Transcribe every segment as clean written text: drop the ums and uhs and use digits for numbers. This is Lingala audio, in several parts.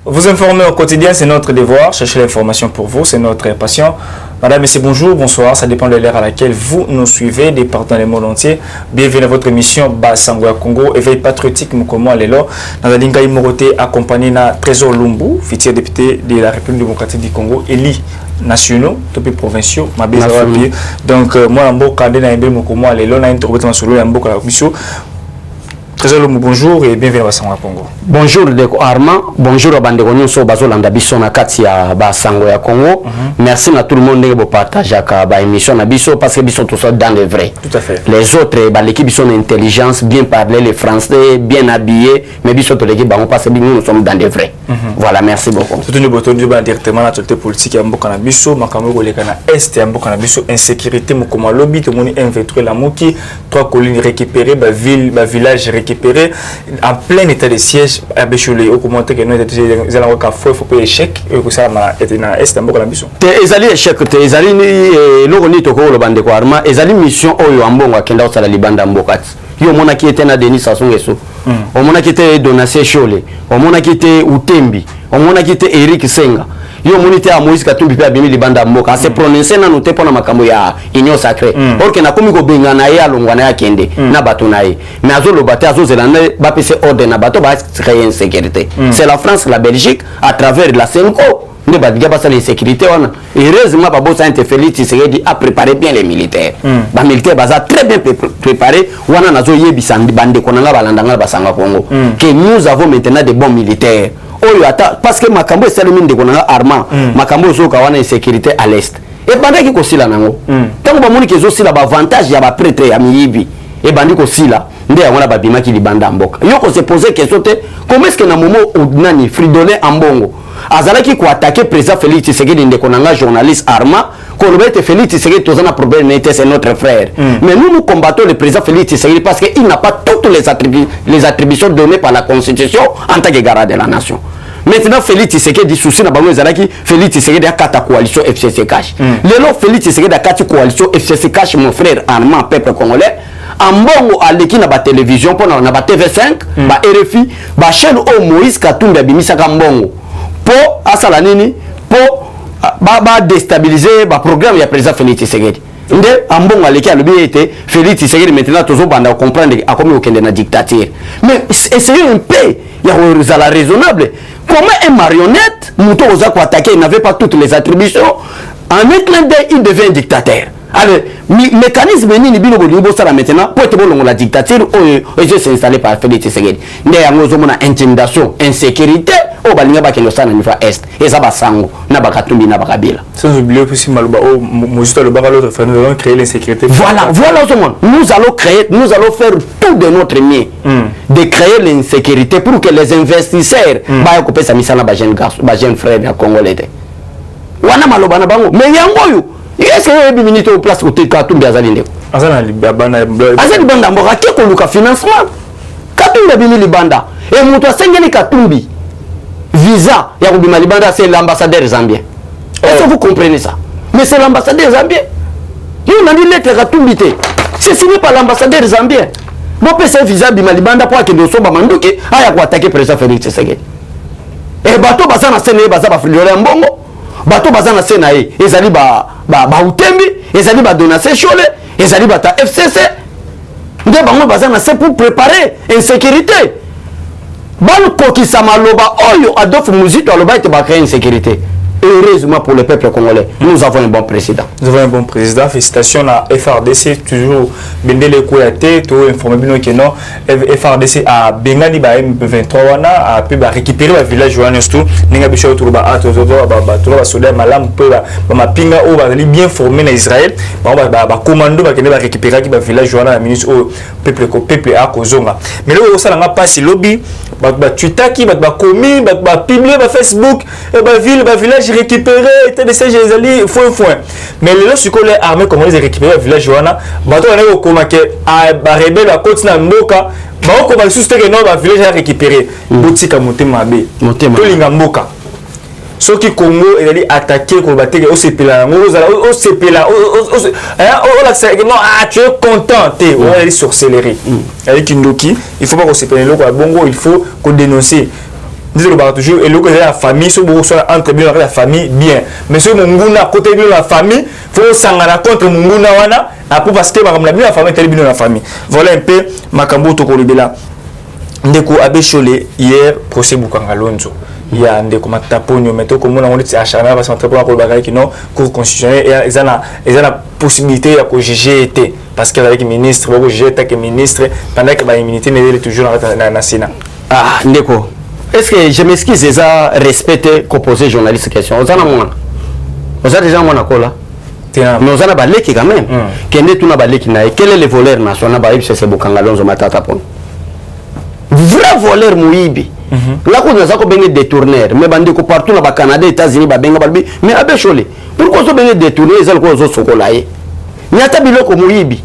Vous informer au quotidien, c'est notre devoir. Chercher l'information pour vous, c'est notre passion. Madame, Monsieur, bonjour, bonsoir. Ça dépend de l'heure à laquelle vous nous suivez, des partout dans le monde entier. Bienvenue à votre émission Basango ya Congo, éveil patriotique Mukomo Alelo. Dans la ligne Moroté, accompagné de Trésor Lumbu, futur député de la République démocratique du Congo, élu nationaux, topé provinciaux, ma bise. Donc, moi, en beau cadre, dans le Mukomo Alelo, on a interrogé dans le Mboka la mission. Trésor Lumbu, bonjour et bienvenue à Basango ya Congo. Bonjour Deko Armand, bonjour à Bandeko Nyonso Bazolanda biso na kati ya Basango ya Congo. Merci à tout le monde de partager la émission na biso parce que biso tout ça dans le vrai. Tout à fait. Les autres l'équipe sont intelligence, bien parler les français, bien habillés, mais biso to l'équipe on passe nous sommes dans le vrai. Voilà, merci beaucoup. Tout le bouton du directement la actualité politique ya mboka na biso, makambo koleka na est ya mboka na biso, insécurité mokoma lobby to moni M23 la moki, 3 collines récupérées, village récupéré en plein état de siège à Béchoulé. Au commentaire que nous avons fait faut échec et que ça m'a été na est mboka na biso. Ezali échec te ezali ni logoni to ko lo bande ko arma ezali mission oyo ambongo akenda osala libanda mbokati. Yo mona ki était na Denis Sassou Nguesso. O mona ki était Donatien Chole, o mona ki était Utembi, o mona ki était Eric Senga. Yo monité à Moïse Katumbi pe abimi libanda mboka se prononcer na noté pona makambo ya union sacrée. Or que na komi ko benga na ya longwa na ya kende na bato na ye. Mais azolo baté azozela na ba pese ordre na bato ba créer une sécurité. C'est la France, la Belgique à travers la CENCO. Ne ba diga basa l'insécurité wana. Heureusement Babo Sainte Félix Tshisekedi a préparé bien les militaires. Ba militaires baza très bien préparé wana nazo yebisa bande konanga balandanga basanga Congo. Que nous avons maintenant de bons militaires. Parce que makambo est mine de konanga armand makambo zo kawana insécurité à l'est et bandaki ko sila nango tango ba moni ke zo sila ba avantage ya ba prêtre ya miyibi et bandi ko sila nde ya wana ba bimaki libanda mboka yo ko se poser question te comment est-ce que na momo nani Fridolin Ambongo azalaki ko attaquer président Félix Tshisekedi nde konanga journaliste armand ko lobete Félix Tshisekedi tozana problème n'était c'est notre frère mais nous combattons le président Félix Tshisekedi parce que il n'a pas toutes les attributions données par la constitution en tant que garant de la nation. Maintenant Félix Tshisekedi souci na bango ezalaki Félix Tshisekedi akata coalition FCC Cash. Lelo Félix Tshisekedi akati coalition FCC Cash mon frère Armand peuple congolais. Ambongo aleki na ba télévision pona na ba TV5, ba RFI, ba chaîne au Moïse Katumbi abimisaka mbongo. Po asala nini? Po ba déstabiliser ba programme ya président Félix Tshisekedi. Nde ambongo aleki alobi ete Félix Tshisekedi maintenant tozo banda comprendre akomi okende na dictature. Mais essayez un peu ya la raisonnable. Comment un marionnette, Mouto Ozako attaqué, il n'avait pas toutes les attributions. En un clin d'œil, il devient un dictateur. Alors, mécanisme ni bino bolibo sala maintenant pour être bon la dictature ou s'est installé par Félix Tshisekedi. Né yango mona intimidation, insécurité au balinga ba kelo sana nifa est et ça ba sango na ba katumbi na ba kabila. Sans oublier aussi maluba au mozito le baka l'autre fait nous allons créer l'insécurité. Voilà ce monde. Nous allons faire tout de notre mieux de créer l'insécurité pour que les investisseurs ba occuper sa misala ba jeune garçon, ba jeune frère ya congolais. Wana maloba na bango mais yango yo est-ce que vous avez au place côté Katumbi Azali Azali Banda mboka ke koluka financement Katumbi bini libanda et muto asengeli Katumbi visa ya kubima libanda c'est l'ambassadeur zambien. Est-ce que vous comprenez ça? Mais c'est l'ambassadeur zambien. Il m'a dit lettre Katumbi te. C'est signé par l'ambassadeur zambien. Bon peut c'est visa bima libanda pour que nous sommes manduke aya ko attaquer président Félix Tshisekedi. Et bato basana sene baza ba Fridolin Ambongo. Bato bazana senae ezali ba Utembi ezali ba Donatien Chole ezali ba ta FCC nde bango bazana c'est pour préparer insécurité ban kokisa maloba oyo Adolphe Muzito aloba ete ba créer insécurité. Heureusement pour le peuple congolais, nous avons un bon président. Nous avons un bon président. Félicitations à FRDC, toujours Bendele Kouyaté, tout informé bien que non. FRDC a Bengani ba M23 wana a pu récupérer le village Johannesburg. Ninga bisho tout ba solaire malam peu ba pinga o ba bien formé na Israël. Ba commando ba kende ba récupérer ki ba village Johanna ministre au peuple a kozonga. Mais là ça nga passe lobby ba Twitter ki ba commis ba publier ba Facebook ba ville ba village récupéré était de ces gens foin mais les ce que les armées comment ils récupérer village Johanna bato on est comment que ba rebelle à côté na mboka ba ko ba sous que non ba village récupérer botika motema be to linga mboka ceux qui Congo il est attaqué pour battre au CPLA au CPLA non tu es content on est sorcellerie avec Kindoki il faut pas qu'on CPLA le bongo il faut qu'on dénoncer Nous le toujours et le côté de la famille, ce beaucoup soit entre bien la famille bien. Mais ce munguna côté bien la famille, faut s'engagera contre munguna wana, après parce que comme la famille est bien la famille. Voilà un peu makambo to kolibela. Ndeko Abécholé hier procès Bukanga Lonzo. Il y a ndeko mataponyo meto comme on dit acharné parce que pour le qui non cour constitutionnel et ils ont la possibilité de juger parce qu'avec le ministre beaucoup juger que ministre pendant que la immunité n'est toujours dans la Sénat. Ah ndeko. Est-ce que je m'excuse déjà respecter qu'on pose journaliste question. Vous avez déjà mon accord là. Mais vous avez baleki quand même. Quel est tout na baleki na quel est le voleur national ba c'est Bukanga Lonzo matata pon. Vrai voleur muibi. Là qu'on a ça qu'on benga détourneur mais bandi ko partout na Canada États-Unis ba benga balbi mais Abécholé. Pourquoi ça benga détourner les ko zo sokolaye. Nyata biloko muibi.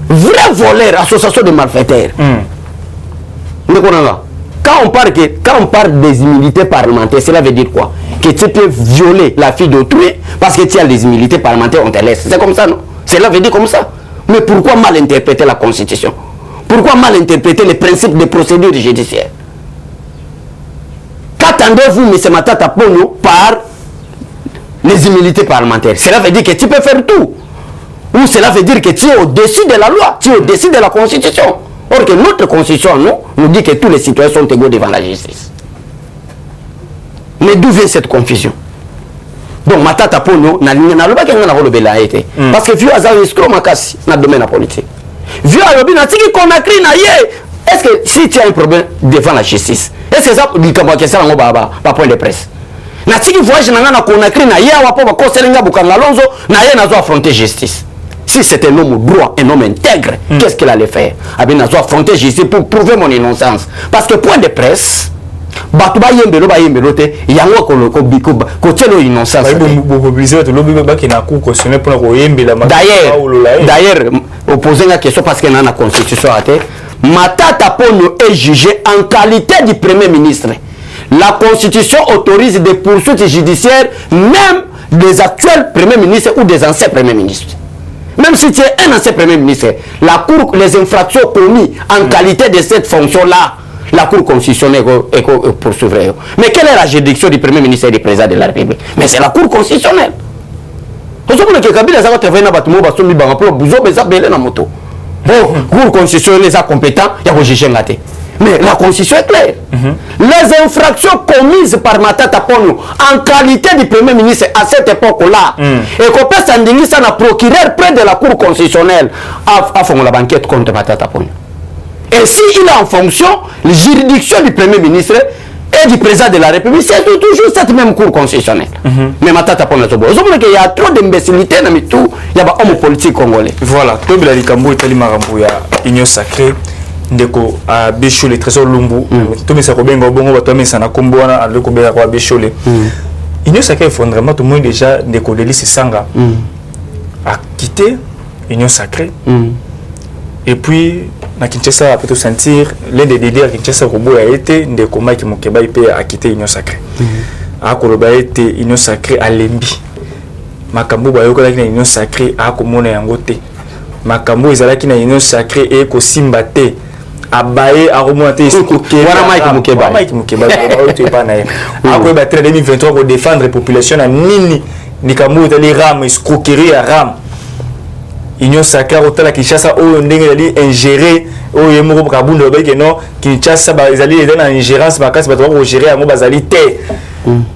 Vrai voleur association de malfaiteurs. Quand on parle des immunités parlementaires, cela veut dire quoi? Que tu peux violer la fille d'autrui parce que tu as des immunités parlementaires, on te laisse. C'est comme ça, non? Cela veut dire comme ça. Mais pourquoi mal interpréter la Constitution? Pourquoi mal interpréter les principes de procédure judiciaire? Qu'attendez-vous, M. Matata Ponyo, par les immunités parlementaires? Cela veut dire que tu peux faire tout. Ou cela veut dire que tu es au-dessus de la loi, tu es au-dessus de la Constitution. Or que notre constitution nous dit que tous les citoyens sont égaux devant la justice. Mais d'où vient cette confusion? Donc Matata Ponyo n'a pas de été. Parce que vieux Azar escroc makasi dans le domaine politique. Vieux Ayobi n'a tiki Conakry na yé. Est-ce que si tu as un problème devant la justice, est-ce que ça dit que ça pas point de presse? Na tiki voyage na Conakry na yé wa pa ko selenga Bukanga Lonzo na yé na zo affronter justice. Si c'est un homme droit, un homme intègre, qu'est-ce qu'il allait faire? Il a affronté justice pour prouver mon innocence. Parce que point de presse, il y a un innocence. D'ailleurs, opposé la question parce qu'il y a une constitution. Matata Ponyo est jugé en qualité du Premier ministre. La constitution autorise des poursuites judiciaires même des actuels premiers ministres ou des anciens premiers ministres. Même si tu es un ancien Premier ministre, la Cour, les infractions commises en qualité de cette fonction-là, la Cour constitutionnelle est poursuivre. Mais quelle est la juridiction du Premier ministre et du Président de la République? Mais c'est la Cour constitutionnelle. Cour constitutionnelle est compétent, il y a juger. Mais la constitution est claire. Les infractions commises par Matata Ponyo en qualité du Premier ministre à cette époque-là, et qu'on peut s'indigner ça na procureur près de la Cour constitutionnelle à faire la banquette contre Matata Ponyo. Et s'il est en fonction, la juridiction du Premier ministre et du Président de la République, c'est toujours cette même Cour constitutionnelle. Mais Matata Ponyo, il y a trop d'imbécilité dans tout, il y a un homme politique congolais. Voilà, tout le Likambo et Marambo, il y a Union Sacrée. Ndeko Abécholé trésor lumbu to mesa ko benga bongo bato mesa na kombo wana aleko bela ko Abécholé Union Sacrée effondrement tout le monde déjà Ndeko Delis Sanga a quitté Union Sacrée et puis na Kinshasa peut sentir l'un des leaders à Kinshasa Robo a été Ndeko Mike Mukeba a quitté Union Sacrée a koloba été Union Sacrée à Lembi makambo ba yokola na Union Sacrée a komona yango te makambo ezalaki na Union Sacrée et ko simba te abaye a remonter voilà Mike Mukeba tu pas na après ba 2023 pour défendre la population na nini nikambo tali ram escroquerie à ram Union Sacrée otala Kinshasa o ndenge ali ingérer o yemoko kabunda ba que non Kinshasa ba ezali dans ingérence ba kasi ba to gérer yango bazali te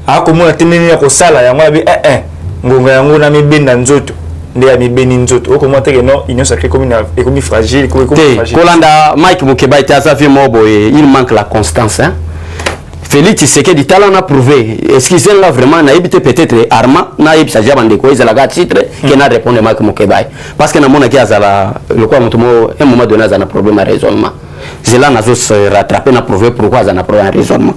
a komona teneni ya ko sala yango abi ngonga yango na mibenda nzoto ndea mibeni nzoto o comment que non Union Sacrée comme fragile comme fragile Kolanda Mike Mukeba était à fait mobo et il manque la constance hein. Félix Tshisekedi talent a prouvé est-ce qu'il est là vraiment na habité peut-être Arma na ibsa jabande ko izala ga titre qui n'a répondu Mike Mukeba parce que na mona ki azala le quoi mutumo un moment donné azana problème à raisonnement c'est là nazo se rattraper na prouver pourquoi azana problème à raisonnement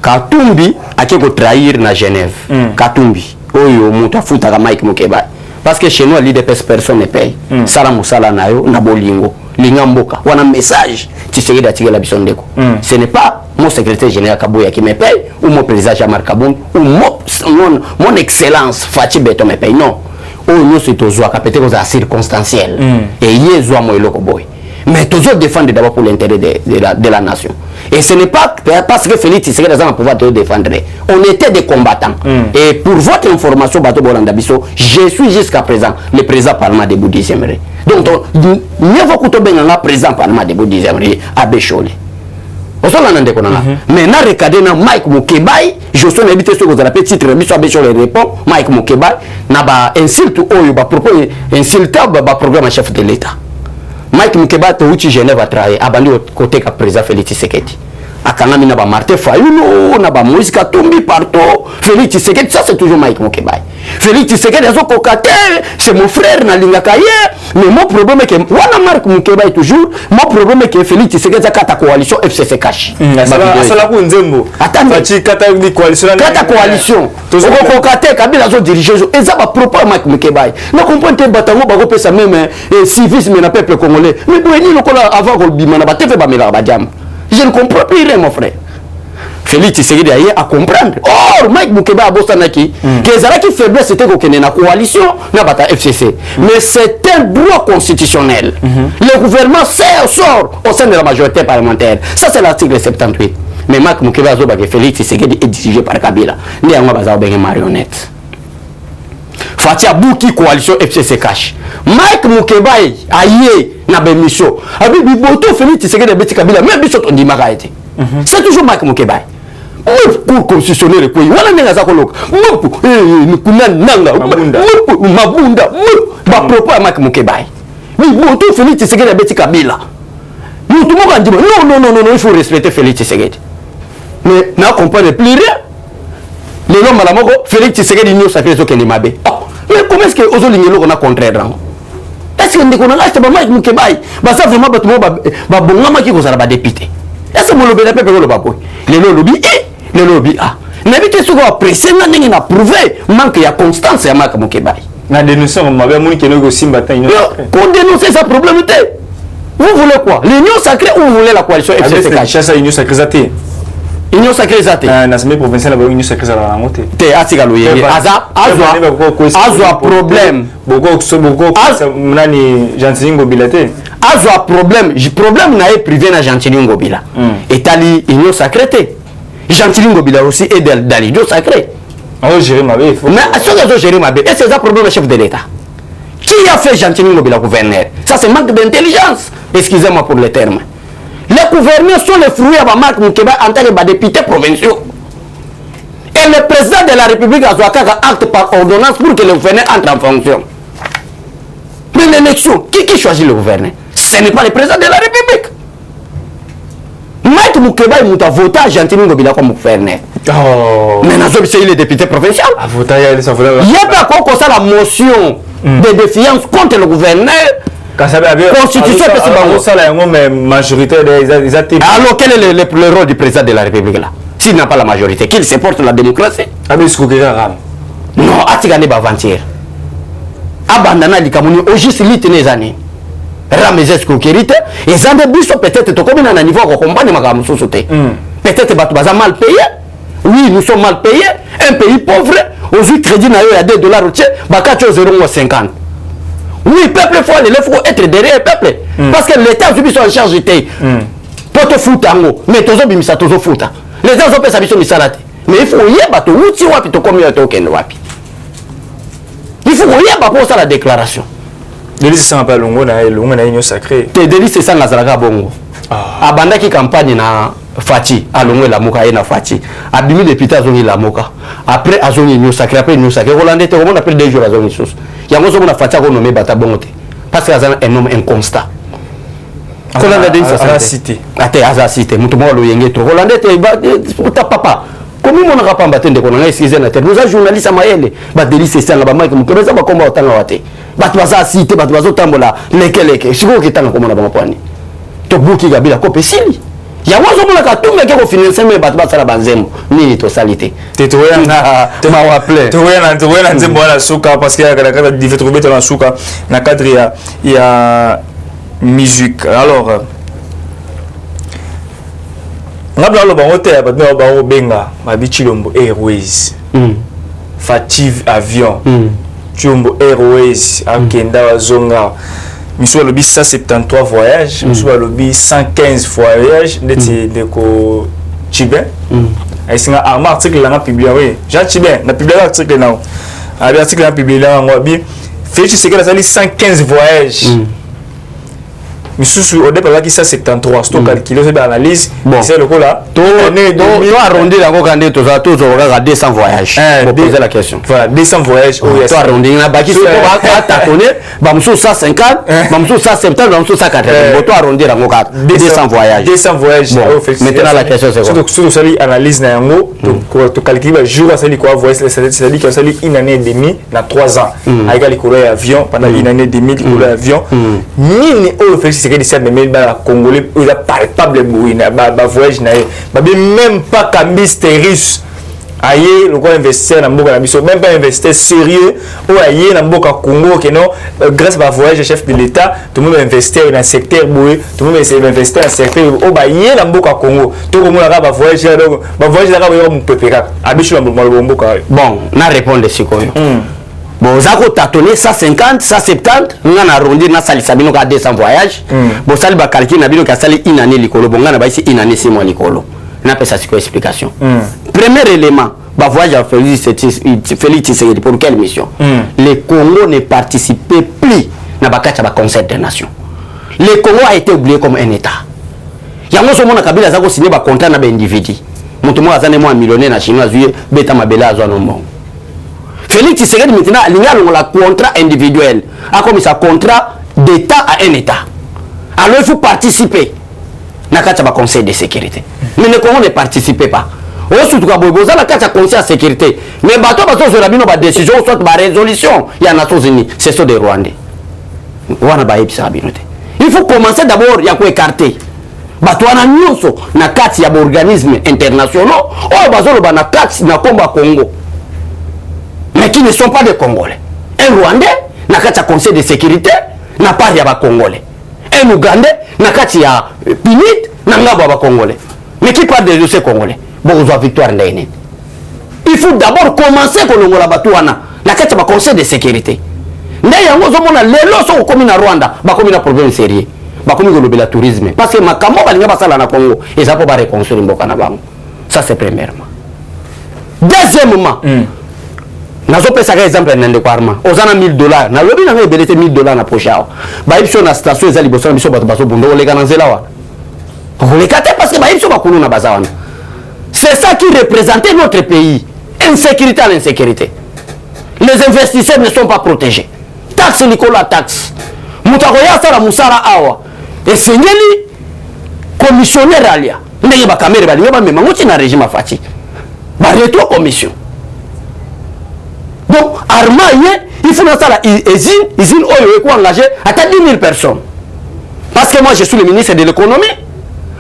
Katumbi a ko trahir na Genève Katumbi oyo mutu afuta ka Mike Mukeba parce que chez nous l'IDPS personne ne paye sala musala nayo na bolingo lingamboka wana message Tshisekedi atigela bisondeko ce n'est pas mon secrétaire général Kaboya qui me paye ou mon président Jean-Marc Kabund ou mon excellence Fachi Beto me paye non oh nous c'est aux joies peut-être aux circonstanciels et yezo mo eloko boy mais toujours défendre d'abord pour l'intérêt de la nation. Et ce n'est pas parce que Félix Tshisekedi a pouvoir te défendre. On était des combattants. Et pour votre information, Bato Bolanda Bisso, je suis jusqu'à présent le président parlement de Boudizemre. Donc, mieux vaut que tu aies un président parlement de Boudizemre à Béchole. Mais na recadé na Mike Mukebai, je suis invité sur le petit titre, Bisso Béchole répond, Mike Mukebai, n'a pas insulte ou ba propos insultable ba programme chef de l'État. Mike Mukeba to uchi Genève a travaillé abandi côté ka président Félix Tshisekedi akangami na ba Martin Fayulu na ba Moïse Katumbi partout Félix Tshisekedi, ça c'est toujours Mike Mukeba. Félix Tshisekedi azo kokate, c'est mon frère na lingaka ye, mais mon problème est que wana Mike Mukeba est toujours mon problème est que Félix Tshisekedi a kata coalition FCC cash asala ku nzembo fati kata ni coalition kata coalition oko kokate Kabila zo diriger eza ba propos Mike Mukeba na comprendre batango ba kopesa même civisme na peuple congolais mais boyeni lokola avant ko bimana ba tefe ba mela ba jam. Je ne comprends plus rien, mon frère. Félix Tshisekedi a comprendre. Or, Mike Mukeba a bossé naki que Zalaki faiblesse c'était qu'on ait une coalition na bata FCC. Mais c'est un droit constitutionnel. Le gouvernement sort au sein de la majorité parlementaire. Ça c'est l'article 78. Mais Mike Mukeba a dit que Félix Tshisekedi est dirigé par Kabila. Né en bazar ben marionnette. Fatia Bouki coalition FCC cash. Mike Mukeba aïe na bémission. Abi biboto Félix Tshisekedi beti Kabila même biso to ndimaka été. C'est toujours Mike Mukeba. Pour constitutionnel quoi. Wala nenga za koloka. Ni kuna nanga mabunda. Ba propos Mike Mukeba. Biboto Félix Tshisekedi beti Kabila. Nous tout le monde dit non, il faut respecter Félix Tshisekedi. Mais n'a comprendre plus rien. Les hommes à la mort, Félix Tshisekedi nous sacré ce qu'il m'a dit. Mais comment est-ce que aux autres on a contraire? Est-ce que nous avons acheté Mike Mukeba? Bah ça vraiment bah bon qui vous a pas député. Est-ce que mon lobby n'a pas le babo? Les lobby ah. N'habitez ce qu'on a pressé, n'a prouvé manque de constance à Mike Mukeba. Na dénoncer on m'a bien qui négocie bataille. Pour dénoncer sa problématique. Vous voulez quoi? L'union sacrée ou vous voulez la coalition FCC? Chasse à l'union sacrée zate. Union sacrée zate. L'Assemblée provinciale a union sacrée à la montée. T'es atigaloye. Azwa problème. Beaucoup nani Gentili Ngobilate. Azwa problème. Problème n'a privé na Gentili Ngobila. Et tali union sacrée. Gentili Ngobila aussi est dans l'union sacrée. On va gérer ma vie. Mais est-ce que gérer ma vie? Est-ce que c'est un problème chef de l'État? Qui a fait Gentili Ngobila gouverneur? Ça c'est manque d'intelligence. Excusez-moi pour le terme. Les gouverneurs sont les fruits à Mike Mukeba en tant que députés provinciaux. Et le président de la République a acte par ordonnance pour que le gouverneur entre en fonction. Mais l'élection, qui choisit le gouverneur? Ce n'est pas le président de la République. Mike Mukeba a voté à Gentili Ngobila comme gouverneur. Mais il est député provincial. Il y a pas encore la motion de défiance contre le gouverneur. Constitution mais majoritaire des athées. Alors quel est le rôle du président de la République là? S'il n'a pas la majorité, qu'il supporte la démocratie? Non, Atigane Bavantier. Abandana Likamuni, au juste lit les années. Ramezes Koukérite, et ça de bus peut-être comme un niveau qu'on comprend ma gamme sous-sauté. Peut-être Batoubaza mal payé. Oui, nous sommes mal payés. Un pays pauvre, aux crédits il y a $2, Bakacho 0,50. Oui, peuple, il faut être derrière le peuple. Parce que l'État a en charge de pour te foutre en haut. Mais tu as ça, tu as foutre. Les gens ont fait ça, mais il faut y avoir tout outil wapi to comme token wapi. Il faut y avoir pour ça la déclaration. Délice sans pas longo na union sacrée. Te délice sans la zaraga bongo. Abanda qui campagne na Fati, alongo la moka na Fati. Abimi député azongi la moka. Après azongi union sacrée, après union sacrée. Hollandais te comment après 2 jours azongi sos. Yango zo na Fati ko nommé bata bongote. Parce que azana un homme inconstant. Hollandais dit ça à la cité. Ate aza cité, mutu mo lo yenge to. Hollandais te ta papa. Comment on n'a pas battu de qu'on a excusé na tête. Nous a journaliste à Maëlle. Ba délice ça la ba Mike Mukeba ça ba komba otanga wate. Ba baza cité, ba bazo tambola lekeleke. Siko kitanga comme na ba pwani. To buki gabila ko pesili. Ya wazo mona katunga ke ko financer me bat basala banzemo. Ni to salité. Te toya na te ma rappelé. Toya na nzembo la suka parce que la cadre di fait trouver dans suka na cadre il y a musique. Alors ngabla lo bango te ba bango benga Mabichilombo Airways. Fative avion. Chumbo Airways akenda wazonga Monsieur Alobi 173 voyages, Monsieur Alobi 115 voyages, de ko Tibet. Et c'est un article là publié, oui. Jean Tibet, na publié l'article là. L'article là publié là, moi bi. Félix Tshisekedi a 115 voyages. Monsieur au départ là qui 173, c'est calculé, c'est l'analyse. C'est le coup là. Toi arrondi la cocandé tous à 200 voyages. Pour poser la question. Voilà, 200 voyages. Toi arrondi la baki c'est pas tâtonner, bamsou 150, bamsou 170, bamsou 180. Toi arrondi la coca 200 voyages. 200 voyages. Maintenant la question c'est quoi? Surtout ça l'analyse na yango, tu calcules le jour ça dit quoi voyage, c'est-à-dire que ça dit une année et demie dans 3 ans. Avec les couleurs avion pendant une année et demie les couleurs avion. Ni au fait c'est que des Congolais, il a palpable voyage même pas Cambistéris aïe le quoi investir dans Mboka même pas investir sérieux ou aïe dans Mboka Congo que non grâce à voyage chef de l'État tout le monde investir dans le secteur boué tout le monde investir dans le secteur au aïe dans Mboka Congo tout le monde a voyage donc voyage là va mon pépéra abichu dans Mboka. Bon na répondre ce quoi. Bon, ça a tâtonné 150, 170, on a arrondi na sali sabino ka 200 voyages. Bon, sali ba calcul na bino ka sali une année likolo, bon ngana ba ici une année 6 mois likolo. Na pesa c'est quoi explication. Premier élément, ba voyage à Félix Tshisekedi pour quelle mission? Le Congo ne participait plus na bakacha ba Conseil des Nations. Le Congo a été oublié comme un état. Yango so mona kabila za ko signer ba contrat na ba individu. Mutu mo azane mo millionnaire na chinois zuye beta mabela azwa no mo. Félix Tshisekedi maintenant il y a le contrat individuel a comme ça contrat d'état à un état. Alors il faut participer na kata ba conseil de sécurité. Mais le Congo ne participe pas. Au surtout ka boza la kata conseil de sécurité. Mais bato bato sur la bino ba décision soit ba résolution il y a Nations Unies, c'est ça des Rwandais. Wana ba yebisa binote. Il faut commencer d'abord ya ko écarter. Bato wana nyonso na kati ya organisme internationaux o bazolo ba na kati na komba Congo. Mais qui ne sont pas des Congolais. Un Rwandais n'a qu'à un conseil de sécurité, n'a pas de Congolais. Un Ougandais n'a qu'à un Pinit, n'a pas de Congolais. Mais qui parle de ces Congolais? Bon, vous avez victoire d'Aïné. Il faut d'abord commencer pour le Batouana, n'a qu'à un conseil de sécurité. D'ailleurs, nous avons les leçons comme en Rwanda, comme un problème sérieux, comme le tourisme. Parce que ma camo va aller passer à Congo et ça peut pas reconstruire Mbokanabango. Ça, c'est premièrement. Deuxièmement, nazo pesa ka exemple na ndeko arma ozana $1000 na lobi na ngebelete $1000 na pochao ba ipso na station ezali boso na biso bato baso bundo oleka na nzela wa oleka te parce que ba ipso bakulu na bazawana. C'est ça qui représente notre pays, insécurité à l'insécurité. Les investisseurs ne sont pas protégés, taxe likola taxe mutakoya sala musara awa esenyeli commissionnaire alia ndenge ba kamera ba linga ba mema ngoti na régime afati ba retour commission. Donc, Armaïe, il faut que usine engagé à 10 000 personnes. Parce que moi, je suis le ministre de l'économie,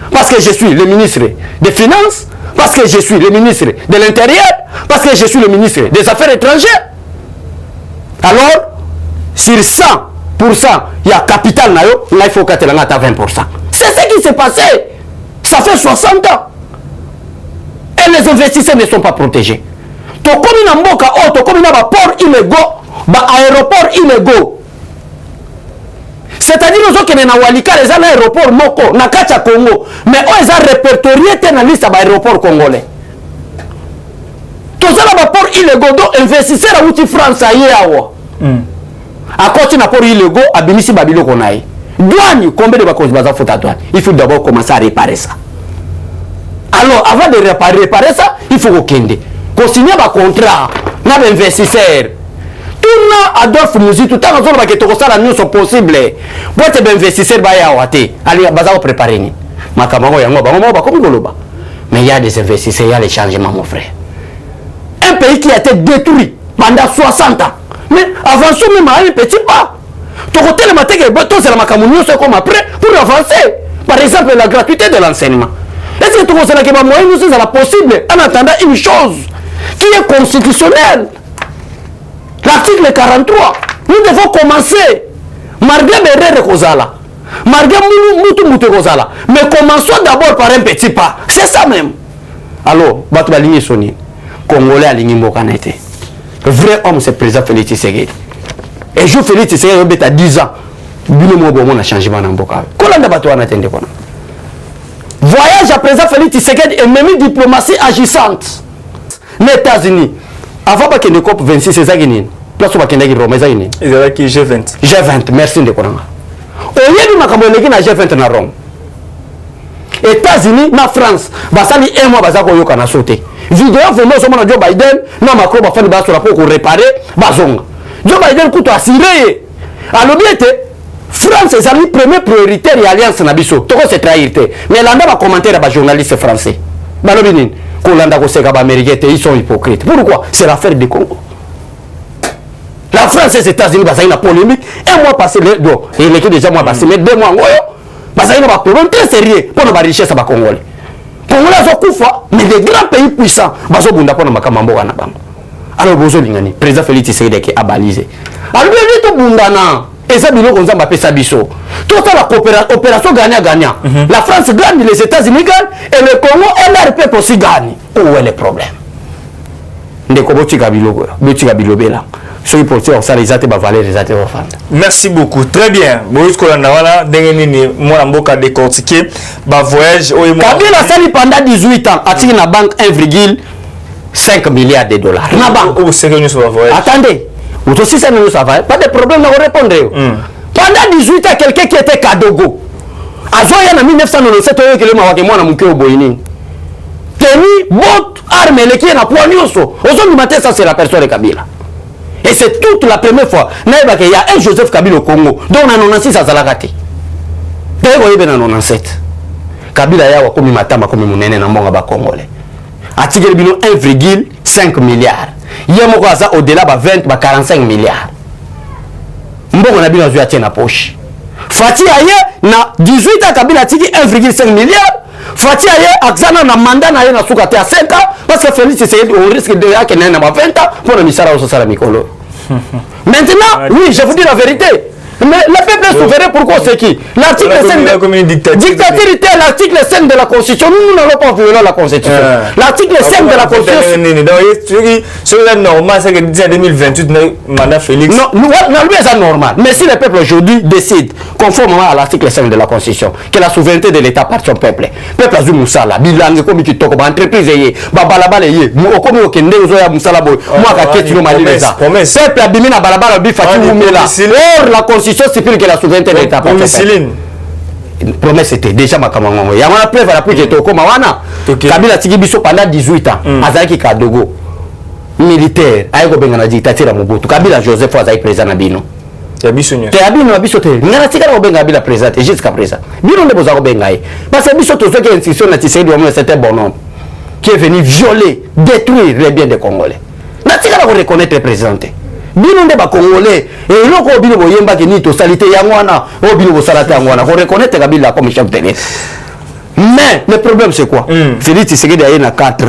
parce que je suis le ministre des Finances, parce que je suis le ministre de l'Intérieur, parce que je suis le ministre des Affaires étrangères. Alors, sur 100%, il y a capital, là, il faut que tu aies 20%. C'est ce qui s'est passé. Ça fait 60 ans. Et les investisseurs ne sont pas protégés. To komi na mboka o to komi na ba port illégaux, ba aéroport illégaux. C'est-à-dire aux qui na walika les aéroports moko na kacha Congo, mais eux ils ont répertorié dans liste ba aéroport congolais. To ça ba port illégaux do investisseur a outi France ayewa. A côté na port illégaux abimisi babilo konaï. Douane combien de ba cause baza faute à douane. Il faut d'abord commencer à réparer ça. Alors avant de réparer ça, il faut qu'on kende. Signer un contrat avec l'investisseur. Tout le monde Adolphe Mouzi, tout le temps, on va que tout ça sont possible. Pour être investisseur, allez, on préparer. Mais il y a des investisseurs, il y a des changements, mon frère. Un pays qui a été détruit pendant 60 ans. Mais avançons même à un petit pas. Tout côté le matin, c'est la macamounion, c'est comme après, pour avancer. Par exemple, la gratuité de l'enseignement. Est-ce que tout le monde a moyen, nous, c'est possible en attendant une chose qui est constitutionnel. L'article 43. Nous devons commencer. Malgré Berere Kozala. Malgré Moutou Kozala. Mais commençons d'abord par un petit pas. C'est ça même. Alors, Batou Baligné Soni. Congolais à Ligny Mokanete. Le vrai homme, c'est le président Félix Tshisekedi. Et je Félix Tshisekedi à 10 ans. bino mo bon na changement na mboka kolanda bato wana tende kona voyage à présent Félix Tshisekedi et même diplomatie agissante les États-Unis avant pas que le COP 26 c'est ça qui n'est place pas qu'il y Rome ça qui ils avaient qui G20 merci de konanga au lieu de makambo leki na G20 na Rome États-Unis na France basali un mois bazako yoka na sauter vidéo vraiment sur Joe Biden na Macron ba fani ba sur pour réparer bazonga Joe Biden kuto assuré alors bien France est la première prioritaire et alliance na biso toko se trahir te mais landa ba commentaire ba journaliste français balobini ko landa ko seka ba américain ils sont hypocrites pourquoi c'est l'affaire du Congo la France et les États-Unis bazali na polémique un mois passé le do et l'équipe déjà mois passé mais 2 mois ngoyo bazali na ba problème très sérieux pour na ba richesse ba congolais congolais zo kufa mais des grands pays puissants bazo bunda pour na makambo wana bango alors bozo lingani président Félix Tshisekedi qui a balisé alors bien to bundana et ça biloko nzamba pesa biso tout ça la opération gagnant la France gagne les États-Unis gagnent et le Congo et l'RP aussi gagne où est le problème ndeko botika biloko botika bilobela ceux pour ça ça les até ba valeur les até ofanda. Merci beaucoup très bien Moïse Kolanda wana ndenge nini mwana mboka décortiquer ba voyage au Kabila sali pendant 18 ans atiki na banque 1,5 milliards de dollars na banque au sérieux sur ba voyage attendez ou aussi ça ne ça va pas de problème à répondre pendant 18 ans quelqu'un qui était Kadogo azoya na 1997 oyo kelema wake mwana mukeo boyini teni bot arme le qui na poignoso aujourd'hui matin ça c'est la personne de Kabila et c'est toute la première fois naïba que il y a un Joseph Kabila au Congo donc on a 96 à Zalakati d'ailleurs on est en 97 Kabila ya wakomi matama komi munene na mbonga ba congolais atigeli bino 1,5 milliard yemo ko za au-delà ba 20 ba 45 milliards mbongo na bino azua tena poche Fati aye na 18 ans Kabila tiki 1,5 milliard Fati aye akzana na mandat na ye na suka te à 5 ans parce que Félix Tshisekedi on risque de ya kena na 20 ans pour le misara au sala mikolo. Maintenant oui je vous dis la vérité mais le peuple est souverain pourquoi c'est qui l'article 5 de dictature l'article 5 de la constitution nous n'allons pas violer la constitution l'article 5 de la constitution c'est normal c'est que en 2028 mandat Félix non nous c'est normal mais si le peuple aujourd'hui décide conformément à l'article 5 de la constitution que la souveraineté de l'état appartient au peuple azu musala bilange comme qui toko ba entreprise yé ba balabala yé mu okomi okende ozo ya musala boy moi ka ketino malibeza peuple abimi na balabala bi fati mumela or la constitution stipule que la souveraineté de l'État appartient. Promesse c'était déjà ma kamango. Ya wana preuve la plus que koma wana. Kabila tiki biso pendant 18 ans. Azaki Kadogo militaire ayiko benga na dictature ya Mobutu. Kabila Joseph azaki président na bino. Ya biso nyo. Te abino biso te. Ngana tika ko benga Kabila président jusqu'à présent. Bino ndebo za ko benga ye. Parce que biso to zo ke institution na Tshisekedi wa c'était bon homme qui est venu violer, détruire les biens des Congolais. Na tika ko reconnaître présenté. Bino nde ba congolais et loko bino boyemba ke ni to salité yangwana o bino bo salata yangwana ko reconnaître Kabila comme chef d'État mais le problème c'est quoi Félix Tshisekedi a na 4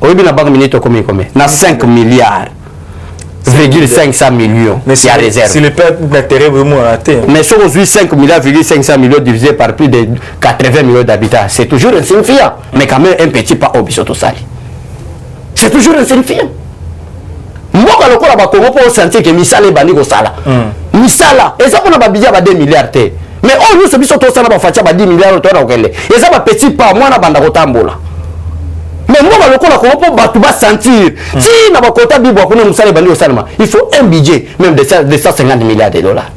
o bino banque minute comme na 5 milliards 500 millions mais il y a réserve si le peuple d'intérêt vraiment raté mais sur aujourd'hui 5 milliards 500 millions divisé par plus de 80 millions d'habitants c'est toujours insignifiant mais quand même un petit pas au biso to sali c'est toujours insignifiant. Mboka lokola ba Congo pour sentir que misala bani ko sala misala et ça pour na budget ba 2 milliards té mais on nous biso to sala ba fatia ba 10 milliards to na okele et ça ba petit pas moi na banda ko tambola mais mboka lokola ko pour batu ba sentir si na ba kota bibo ko na misala bani ko sala il faut un budget même de 150 milliards de dollars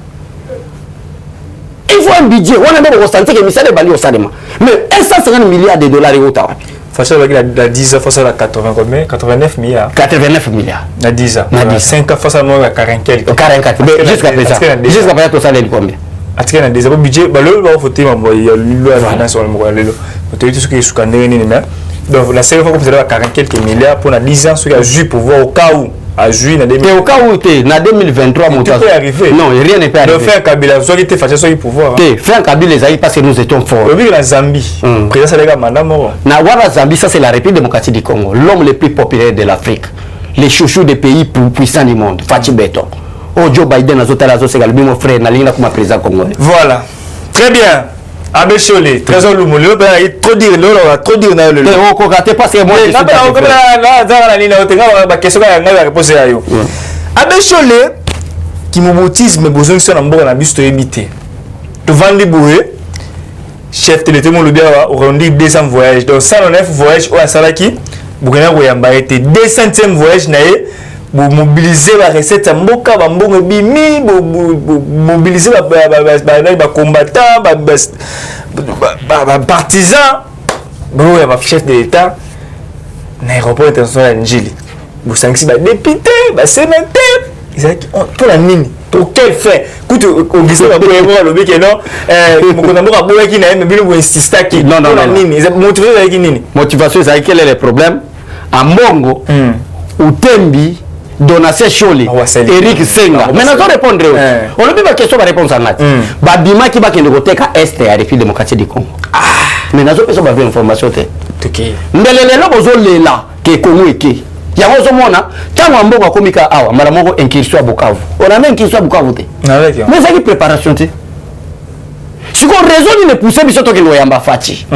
il faut un budget on a même ko sentir que misala bani ko sala mais 150 milliards de dollars au tawa Facile avec la 10 ans, face à la 80 combien 89 milliards. 89 milliards. La 10 ans. La 5 ans, face à la 40 quelques. 44. Jusqu'à présent. Jusqu'à présent, ça allait combien Atika na des budget, bah le va voter ma boy, il y a le finance sur le mois le. Tu tout ce qui est sous canne ni mais. Donc la seule fois que vous avez 40 quelques milliards pour la 10 ans, ce qui a joué pour voir au cas où à juillet na 2000. Au cas où tu na 2023 mon cas. Non, rien n'est pas arrivé. De faire Kabila, soit qui était fâché soit qui pouvoir. Faire Kabila les aïe parce que nous étions forts. Oui, la Zambie. Président Sénégal mandat mort. Na wala Zambie ça c'est la République démocratique du Congo, l'homme le plus populaire de l'Afrique. Les chouchous des pays plus puissants du monde, Fachi Beton. Oh Joe Biden a zoté la zo c'est mon frère na linga comme président congolais. Voilà. Très bien. Abbé Cholé, trésor Lumolo, il trop dire là, trop dire dans le. On cocaté parce que moi je suis. Là, dans la ligne, on te regarde, question à réponse à yo. Abbé Cholé, qui mobotisme besoin que ça n'amboka na bisto éviter to vendre boue chef de mon lobby on dit 200 voyages donc 109 voyages au asalaki bukena ko yamba été 200e voyage nae bo mobiliser la recette mboka ba mbongo bimi bo mobiliser ba combattants ba partisans bo ya ba chef de l'état na aéroport international Njili bo sangisi ba député ba sénateur ils pour la nini pour quel fait écoute on dit ça ba boye lobi que non mon amour a boye qui na mais bilo insista qui non nini motivé avec nini motivation c'est quel est le problème à Mbongo ou Tembi Donatien Choli Eric Senga mais n'a pas répondre on ne peut pas question ba réponse en nat ba bima qui ba kende koteka est ya République démocratique du Congo mais n'a pas besoin ba information te tiki mbelelelo bozo lela ke Congo eke yango zo mona tango Mbongo akomika awa mara moko incursion à Bukavu on a même incursion à Bukavu te mais ça qui préparation te si qu'on raisonne ne pousser biso to ke loyamba fati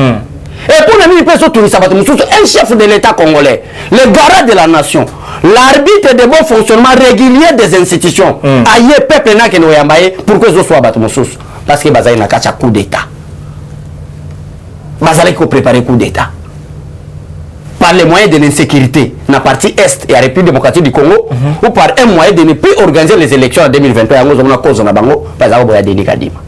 et pour les personnes touristes, un chef de l'État congolais, le garant de la nation, l'arbitre de bon fonctionnement régulier des institutions, aïe peuple n'a que nous yambaye pour que ce soit battu parce que Bazaï n'a qu'à coup d'État. Bazaï n'a préparé coup d'État. Par les moyens de l'insécurité, dans la partie Est et la République démocratique du Congo, ou par un moyen de ne plus organiser les élections en 2023, nous avons cause en Abango, Bazaï n'a déni Kadima.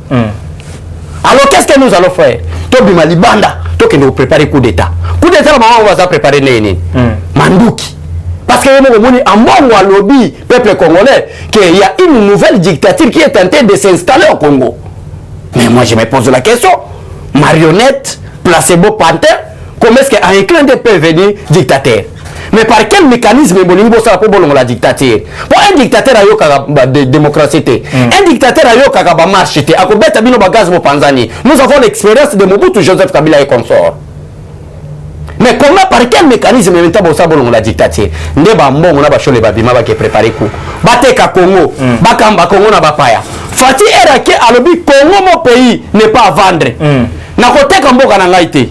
Alors qu'est-ce que nous allons faire? Tobi Malibanda, toi qui nous préparer coup d'État. Coup d'État, on va préparer Néné. Mandouki. Parce que nous avons un bon lobby, peuple congolais, qu'il y a une nouvelle dictature qui est tentée de s'installer au Congo. Mais moi je me pose la question, marionnette, placebo panthère, comment est-ce qu'un clin d'œil peut venir dictateur? Mais par quel mécanisme ça pour la dictature? Pour un dictateur a eu démocratie, un dictateur a eu marché, nous avons l'expérience de Mobutu Joseph Kabila et consort. Mais comment, par quel mécanisme ça la dictature? Ne ba mbongo na ba shole ba bima ba ke préparer coup. Bateka Congo, bakamba Congo na bapaya. Fati era ke alobi Congo mon pays n'est pas à vendre. Na koteka mboka na ngaite.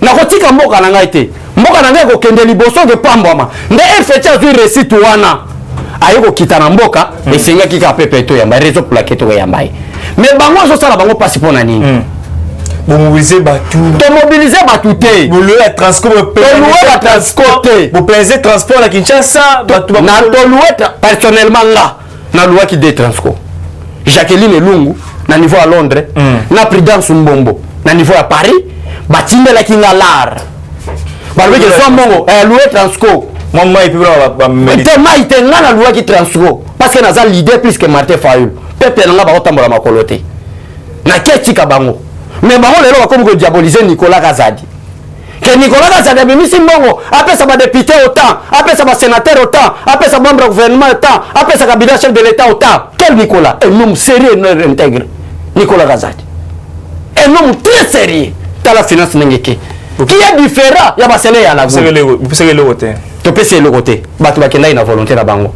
Na kotika mboka na ngaite. Mboka na ngai ko kende liboso ke pamboma nde efeti azui récit wana ayeko kitana mboka esenga kika pepe to ya ba réseau plaqué to ya mai mais bango zo sala bango passe pour nani bo mobiliser batu to mobiliser batu te bo le transport bo plaisir transport la Kinshasa batu na to loueta personnellement là na loi qui des transport Jacqueline Lungu na niveau à Londres na Prudence Mbombo na niveau à Paris batimbe la kingalar Barbe que soit mongo louer transco maman et puis tellement il était là la loi qui transco parce que naza l'idée plus que Martin Fayulu peuple nga ba otambola makolote na ketika bango mais bango lelo ba comme que diaboliser Nicolas Kazadi que Nicolas Kazadi a mis mongo après ça va député autant après ça va sénateur autant après ça membre gouvernement autant après ça cabinet chef de l'état autant quel Nicolas un homme sérieux et intègre Nicolas Kazadi un homme très sérieux dans la finance n'engeke qui est différent ya basele ya la vous savez le côté to pese le côté batu bakenda ina volonté na bango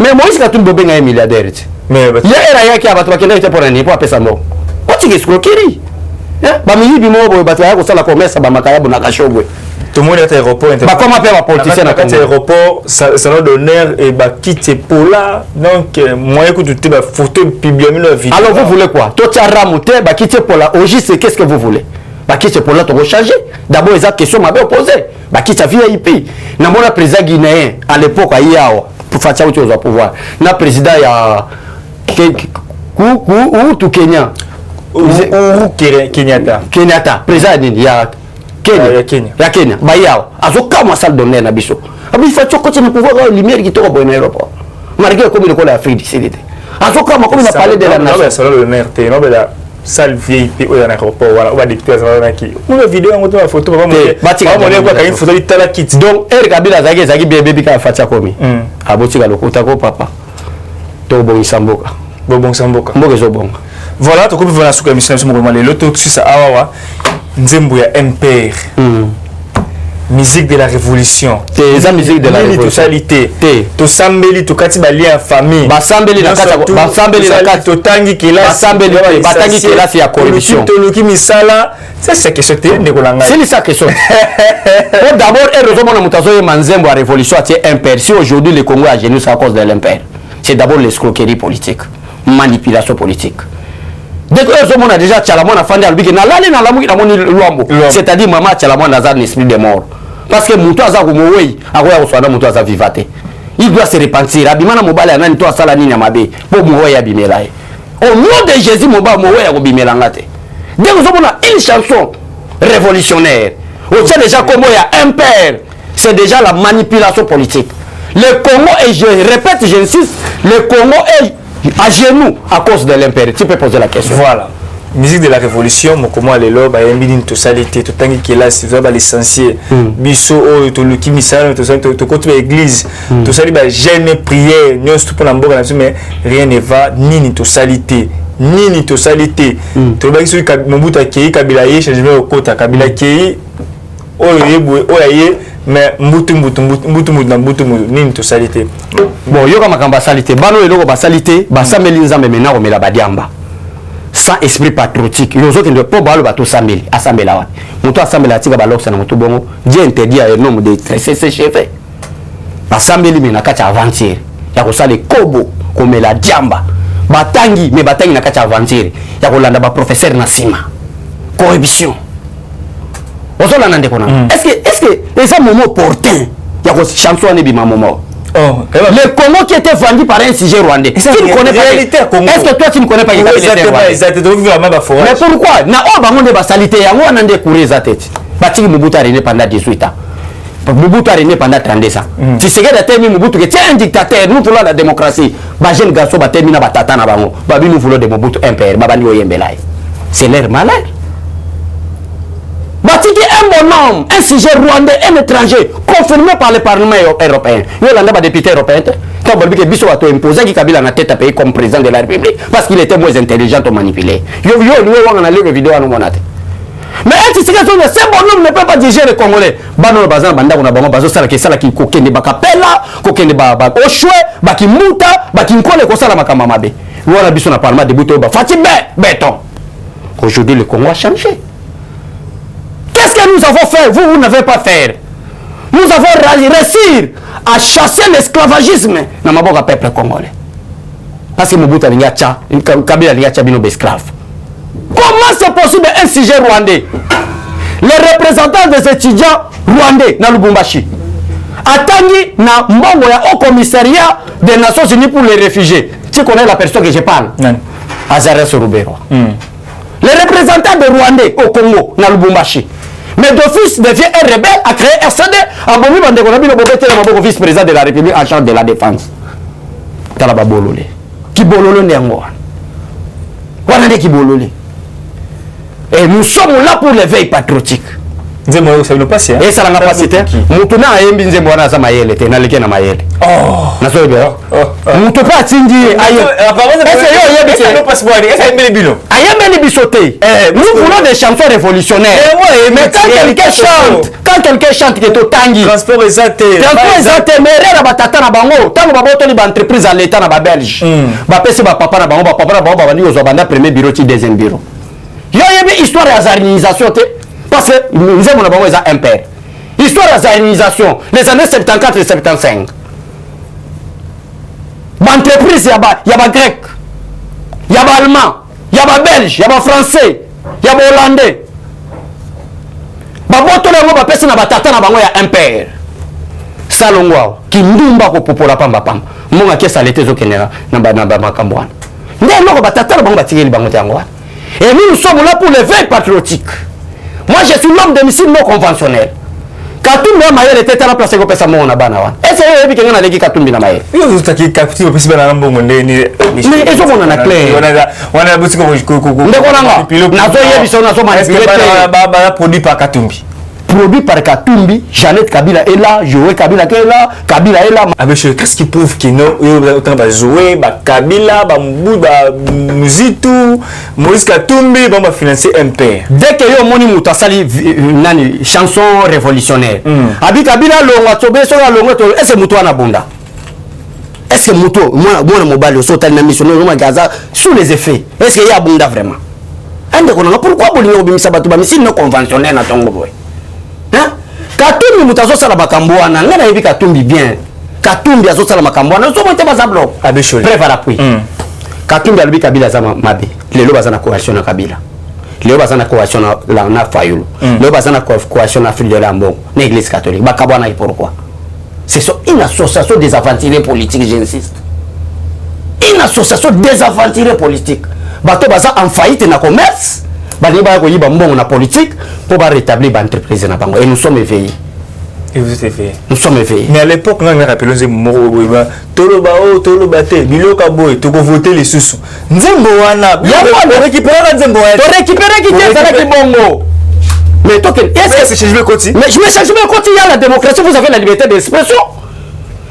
mais Moïse Katumbi benga un milliardaire mais ya era yake batu bakenda ite pour nani pour pesa mo oti escroquerie ba miyibi mo boy batu ya ko sala commerce ba makayabu na kashogwe tout le monde est aéroport ba comment faire ba politicien na Congo aéroport salon d'honneur et ba quitter pour là donc moi écoute tu ba photo publier une vidéo alors vous voulez quoi to tiara muté ba quitter pour là au juste qu'est-ce que vous voulez bah qui c'est pour là to changer d'abord les questions m'avait opposé bah qui ça VIP na mon président guinéen à l'époque à Yao pour faire ça au pouvoir na président ya ou tout Kenya ou Kenyatta président ya Kenya bah Yao azoka moi salle d'honneur na biso abi fa toko tena pouvoir lumière qui to ko na aéroport marqué comme le col Afrique du Sud azoka moi comme on a parlé de la nation salon d'honneur te no bela salle VIP au aéroport voilà on va dicter ça qui une vidéo on va photo on va montrer une photo de la kit donc er Kabila zaki bébé ka fatia komi aboti ka lokuta ko papa to bon samboka mboka zo bon voilà to ko vona suka mission mo ko malelo to ça awa nzembo ya MPR musique de la révolution la musique de la révolution totalité to sambeli to kati ba lien famille ba sambeli na kati to tangi kila sambeli batangi kila ya corruption to luki misala c'est question te ndeko langa c'est ça question d'abord et raison mon mutazo manzembo à révolution a MPR si aujourd'hui le Congo a génie à cause de l'MPR c'est d'abord l'escroquerie politique, manipulation politique. Dès que on a déjà Tchalamon a fandi albi na lali na lamu na moni luambo, c'est-à-dire maman Tchalamon a un esprit de mort. Parce que muto aza kumowei, akoya kuswanda muto aza vivate. Il doit se repentir. Abimana mobile anani to asala nini mabe, po mowei abimela. Au nom de Jésus moba mowei akobimela ngate. Dès que on a une chanson révolutionnaire, on sait déjà comment il y a un père, c'est déjà la manipulation politique. Le Congo, et je répète, j'insiste, le Congo est à genoux à cause de l'impérial. Tu peux poser la question. Voilà. Musique de la révolution, comment elle est là, bah il y a une totalité, tout temps qui est là, c'est ça l'essentiel. Biso, tout le qui misal, tout ça, tout côté l'église, tout ça, bah jeûne, prière, nous tout pour l'ambour, mais rien ne va, ni totalité, ni totalité. Tout le monde qui est Mobutu Akei, Kabila Ye, changement au côté Kabila Akei, oye, mais Mbutu ni totalité. Bon, yo comme makamba salité, bano eloko ba salité, ba sameli nzambe mena ko mela badiamba. Sans esprit patriotique, yo zo kende po balo bato sameli, asambela wa. Muto asambela tika ba loksa na muto bongo, Dieu interdit à un homme de tresser ses cheveux. Ba sameli mena kati aventure, ya ko sale kobo ko mela diamba. Batangi, mais batangi na kati aventure, ya ko landa ba professeur na sima. Corruption. Ozola nande kona. Est-ce que les hommes moment opportun, ya ko chanson ne bima moment. Oh, le Congo qui était vendu par un sujet rwandais. Tu ne connais pas. Est-ce que toi tu ne connais pas? Mais pourquoi? Na o bango de basalité yango anande courir za tête. Batiki Mobutu a régné pendant 18 ans. Mobutu a régné pendant 32 ans. Tu sais que d'ailleurs Mobutu qui est un dictateur, nous voulons la démocratie. Ba jeune garçon ba termina ba tata na bango. Ba bi nous voulons de Mobutu impérial, ba bandi oyembelai. C'est l'air malade. Batiki un bonhomme, un sujet rwandais, un étranger, confirmé par le Parlement européen. Il y a un député européen. Quand Bolbi Bisso a imposé qu'il Kabila na tête à payer comme président de la République parce qu'il était moins intelligent ou manipulé. Yo, on a lu la vidéo à nous monater. Mais est-ce que ce bonhomme ne peut pas diriger les Congolais? Bano bazan banda on a bango bazo sala ki kokende bakapela, kokende ba oshwe, baki muta, baki nkole ko sala makama mabe. Voilà biso na Parlement de buto ba Fatime béton. Aujourd'hui le Congo a changé. Qu'est-ce que nous avons fait? Vous n'avez pas fait. Nous avons réussi à chasser l'esclavagisme dans le peuple congolais. Parce que Mobutu a dit Kabila a dit bino esclave. Comment c'est possible un sujet rwandais? Les représentants des étudiants rwandais dans Lubumbashi attendent na mbongo ya au commissariat des Nations Unies pour les réfugiés. Tu connais la personne que je parle? Azarès Rubero. Les représentants de Rwandais au Congo dans Lubumbashi. Mais d'office devient un rebelle, a créé RCD, a bomi Bandekonabi, le vice-président de la République en charge de la défense. Talaba Bololé. Qui Bololé Nengo. Voilà qui Bololé. Et nous sommes là pour l'éveil patriotique. Et ça n'a pas passé. Moutona a yembi nzembo wana za mayele te na leke na mayele. Oh. Na so ebero. Mouto pa tindi ayo. Est-ce yo yebi te no passeport, est-ce yembi bilo. Ayembi bisoté. Nous voulons des chansons révolutionnaires. Mais quand quelqu'un chante que to tangi. Transport exaté. Transport exaté mais rera batata na bango. Tango baboto ni ba entreprise à l'état na ba Belge. Ba pesi ba papa na bango, ba papa na bango ba bandi ozo banda premier bureau ti deuxième bureau. Yo yebi histoire ya zarisation te. Parce que nous avons un père. Histoire de la zaïnisation, les années 74 et 75. L'entreprise, il y a grec, il y a allemand, il y a belge, il y a français, il y a hollandais. Il y a un père. Salongwa, qui ndumba ko popola pamba pamba. Monga kesa lete zo kenera na makambwana. Ndelo ba tata bango batigeli bango tangwa. Et nous sommes là pour l'éveil patriotique. Moi, je suis l'homme de mission non conventionnel. Katumbi na mayele tete la place ko pesa mo na bana wana. Ese yebi ke ngana leki Katumbi na mayele. Yo utaki Katumbi pesa bana mbongo ndeni. Mais ezo mona na clair. Wana butiko ko. Ndeko nanga. Nazo yebi so nazo manipuler. Ba produit par Katumbi. Produit par Katumbi, Jeannette Kabila est là, Joël Kabila est là, Kabila est là. Qu'est-ce qui prouve que non, autant ba Joël, ba Kabila, ba Mbou, ba Muzitu, Maurice Katumbi, ba financer un père. Dès que yo moni muta sali nani chanson révolutionnaire. Abi Kabila longa tobe so la longa to est-ce muto na bunda. Est-ce que muto moi mobile so tellement missionnaire ma Gaza sous les effets. Est-ce qu'il y a bunda vraiment? Ande ko na pourquoi bolingo bimisa batu ba mission non conventionnel na tongo boy. Hein? Katumbi mutazo sala bakambo wana ngana yebi Katumbi bien. Katumbi azosala makambo wana so monte baza bloc Abechole bref à l'appui Katumbi alobi Kabila za mabe lelo baza na coalition na Kabila lelo baza na coalition na Fayulu lelo baza na coalition na Afrique de l'Ambon na Église catholique bakabwana pourquoi c'est une association des aventuriers politiques j'insiste une association des aventuriers politiques bato baza en faillite na commerce bali ba ko yiba mbongo na politique pour ba rétablir ba entreprise na bango et nous sommes éveillés. Et vous êtes éveillés. Nous sommes éveillés. Mais à l'époque, nous rappelons que Toloba te Biloka boy to voter les sous. Nzembo wana ya récupérer Nzembo wana. To récupérer qui est ça qui bongo. Mais toi est-ce que je vais continuer? Mais je vais changer mais quand il y a la démocratie, vous avez la liberté d'expression.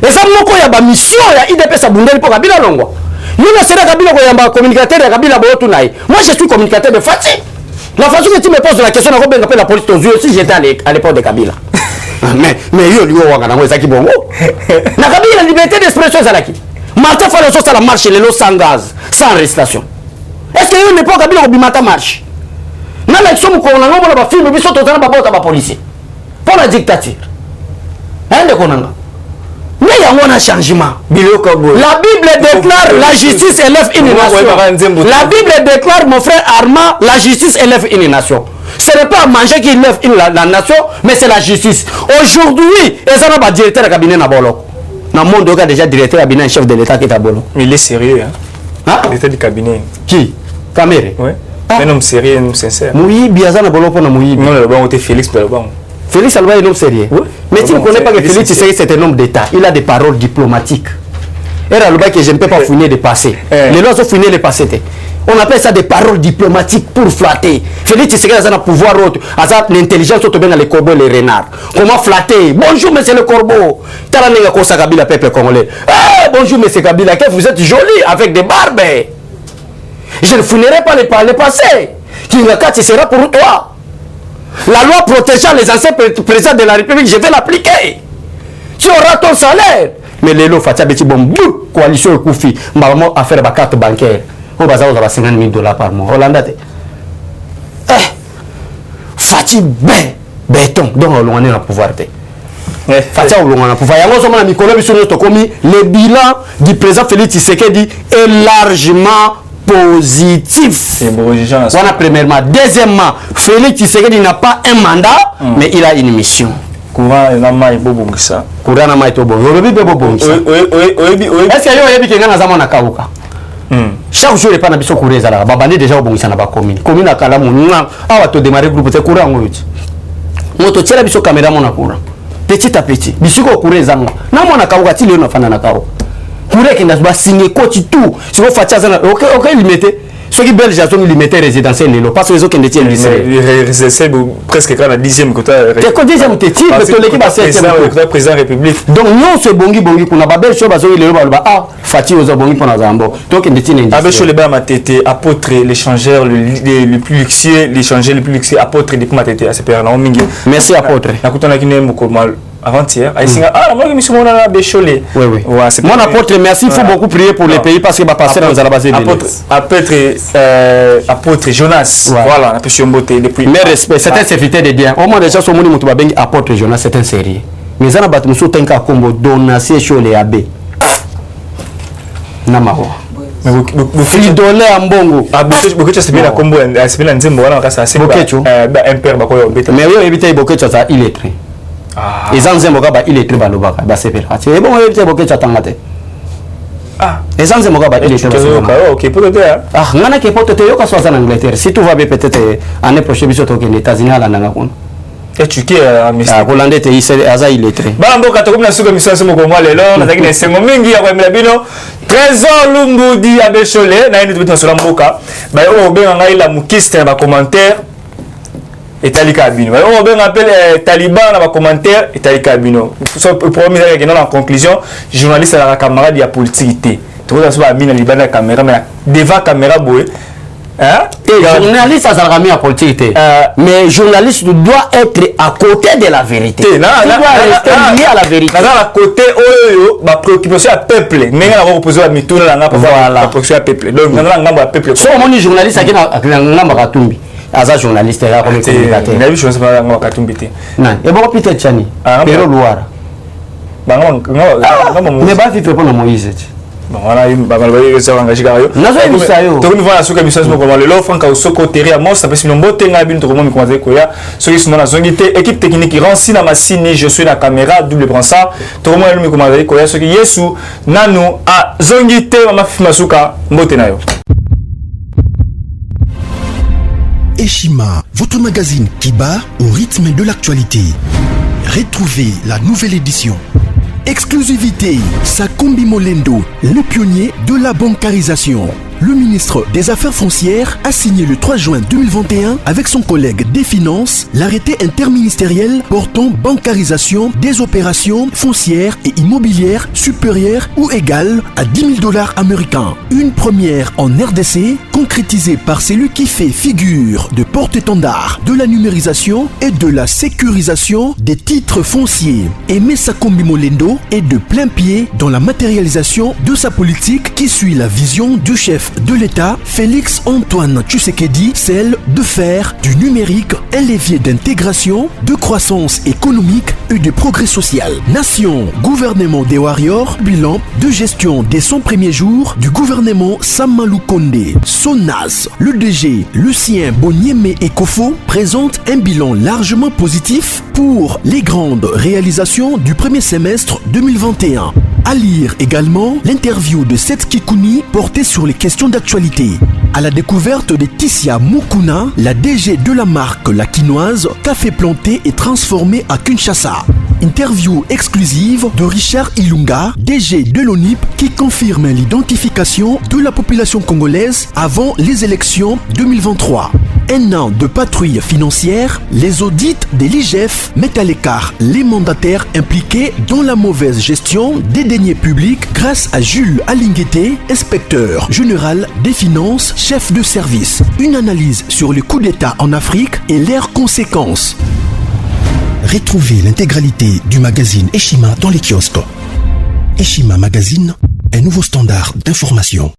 Et ça moko ya ba mission ya IDP Sabundeli pour Kabila Longwa. Yuna sera Kabila ko yamba communicateur ya Kabila Boto nai. Moi je suis communicateur de Fati. La façon que tu me poses la question, on va la police aux yeux aussi j'étais à l'époque de Kabila. mais yo liwo wanga nango ezaki bongo. Na Kabila la liberté d'expression ezalaki. Martin Fayulu so la marche lelo sans gaz, sans arrestation. Est-ce que yo ne pas Kabila ko bimata marche? Na la somme ko na ngomona ba film biso totana ba bota ba policier. Pour la dictature. Hein de konanga. Mais il y a un changement. La Bible déclare la justice élève une nation. La Bible déclare, mon frère Armand, la justice élève une nation. Ce n'est pas manger qui élève la nation, mais c'est la justice. Aujourd'hui, et ça n'a pas directeur de cabinet na bolo. Dans le monde, il y a déjà directeur de cabinet, chef de l'État qui est à bolo. Mais il est sérieux, hein? Directeur du cabinet. Qui? Caméré. Oui. Un homme sérieux, un homme sincère. Mouyi, Biazana bolo pour Mouyi. Non, le bon, on était Félix Belobang. Félix Alba est un homme sérieux. Oui. Mais tu ne connais pas que Félix c'est un homme d'État. Il a des paroles diplomatiques. Et là, que je ne peux pas fouiner les passés. Les lois sont fouiner les passés. On appelle ça des paroles diplomatiques pour flatter. Félix Tshisekedi a un pouvoir autre. L'intelligence autre bien dans les corbeaux et les renards. Comment flatter? Bonjour monsieur le corbeau. Talanega Kosa Kabila peuple congolais. Bonjour monsieur Kabila, que vous êtes joli avec des barbes. Je ne fouinerai pas les passés. Kingakati sera pour toi. La loi protégeant les anciens présidents de la République, je vais l'appliquer. Tu auras ton salaire. Mais les lots, Fatia Beti Bombou, coalition et Koufi, maman a fait la carte bancaire. On va avoir 50 000 $ par mois. Hollande. Fatia béton. Donc on est dans le pouvoir. Fatia on est dans le pouvoir. Le bilan du président Félix Tshisekedi est largement positif. Voilà premièrement. Deuxièmement, Félix Tshisekedi n'a pas un mandat, mais il a une mission. Courant na mai bobongisa. Courant na mai to bongo. Est-ce que yo yebi kenga na zama na kauka? Chaque jour il pas na biso courant za la. Babane déjà obongisa na ba commune. Commune akala munga awa to démarrer groupe te courant ngoyuti. Moto tira biso caméra mona courant. Petit à petit. Bisiko courant za ngo. Na mona kauka ti le no fana na kauka. Courant qui n'a pas signé coach tout. Si vous faites ça OK limité. Ceux qui belges ont limité résidentiel parce que les autres qui détiennent c'est presque quand la 10e côté. C'est quoi 10e t'es type de l'équipe à 7e président République. Donc nous c'est bongi qu'on a pas belge chose bazo le ba Fati aux bongi pour na zambo. Donc qui détiennent avec sur le bas ma tête apôtre l'échangeur le plus luxueux l'échangeur le plus luxueux apôtre depuis ma tête à ce père na mingi. Merci apôtre. Na kutana kine moko mal avant-hier moi je me suis mon à Bécholé. Oui. Mon apôtre merci, il faut beaucoup prier pour les pays parce que va passer dans la base de apôtre Jonas. Voilà, la question beauté depuis. Mais respect, c'est un serviteur de Dieu. Au moins déjà son moni mutu babengi apôtre Jonas, c'est un sérieux. Mais ça na bat muso tenka kombo donation chez les abbés. Namao. Fridolé Ambongo. Bokecho c'est bien la combo, c'est bien nzembo wana kasa c'est Bokecho. Un père bakoyo beta. Mais yo éviter Bokecho ça illettré. Les anciens moka ba illettré ba lobaka ba sepela. C'est bon éviter Bokecho tangate. Les anciens moka ba illettré ba sepela. OK, peut-être. Ngana ke poto te yo ka soza en Angleterre. Si tout va bien peut-être année prochaine biso to ke les États-Unis ala nanga kuna. Et tu qui a mis ça Hollandais te ise aza illettré. Ba mboka to komna suka miso moko moi lelo na zaki na sengo mingi ya kwemela bino. Trésor Lumbudi à Bécholé na indi sur la mboka. Ba o benga ngai la mukiste ba commentaire et talika bino. Ba o benga appelle Taliban na ba commentaire et talika bino. So premier que non en conclusion, journaliste à la camarade ya politique. Tu vois ça ba mina libana caméra mais devant caméra boy. Hein? Journaliste ça sera mis à politique. Mais journaliste doit être à côté de la vérité. Tu dois rester lié à la vérité. À côté ma préoccupation à peuple. Mais on va reposer à mitouna la préoccupation à peuple. Donc on a ngamba peuple. So mon journaliste qui na ngamba katumbi. Aza journaliste là comme communicateur. Na bi chose pas ngamba katumbi té. Non, et bon Peter Chani. Pero Luara. Mais bah tu fais pas le Moïse. Bon voilà, ça va engager carré. Donc nous voilà ce que mission nous comment le l'offre quand au soko terre à moi ça peut si nous botter na bin to comment commencer quoi. Ce qui sont dans la zone équipe technique qui rend si na machine je suis la caméra double prend ça. To comment nous commencer quoi ce qui yesu nanu a zongité mama masuka mbote na yo. Eshima, votre magazine qui bat au rythme de l'actualité. Retrouvez la nouvelle édition. Exclusivité, Sakombi Molendo, le pionnier de la bancarisation. Le ministre des Affaires foncières a signé le 3 juin 2021 avec son collègue des Finances l'arrêté interministériel portant bancarisation des opérations foncières et immobilières supérieures ou égales à $10,000 américains. Une première en RDC concrétisée par celui qui fait figure de porte-étendard de la numérisation et de la sécurisation des titres fonciers. Aimé Sakombi Molendo est de plein pied dans la matérialisation de sa politique qui suit la vision du chef de l'État, Félix Antoine Tshisekedi, celle de faire du numérique un levier d'intégration, de croissance économique et de progrès social. Nation, gouvernement des Warriors, bilan de gestion des 100 premiers jours du gouvernement Samalou Kondé. SONAS, le DG Lucien Boniemé Ekofo présente un bilan largement positif pour les grandes réalisations du premier semestre 2021. À lire également l'interview de Seth Kikouni portée sur les questions d'actualité. À la découverte de Tissia Mukuna, la DG de la marque La Quinoise, café planté et transformé à Kinshasa. Interview exclusive de Richard Ilunga, DG de l'ONIP, qui confirme l'identification de la population congolaise avant les élections 2023. Un an de patrouille financière, les audits de l'IGF mettent à l'écart les mandataires impliqués dans la mauvaise gestion des deniers publics grâce à Jules Alinguete, inspecteur général des finances, chef de service. Une analyse sur les coups d'État en Afrique et leurs conséquences. Retrouvez l'intégralité du magazine Eshima dans les kiosques. Eshima Magazine, un nouveau standard d'information.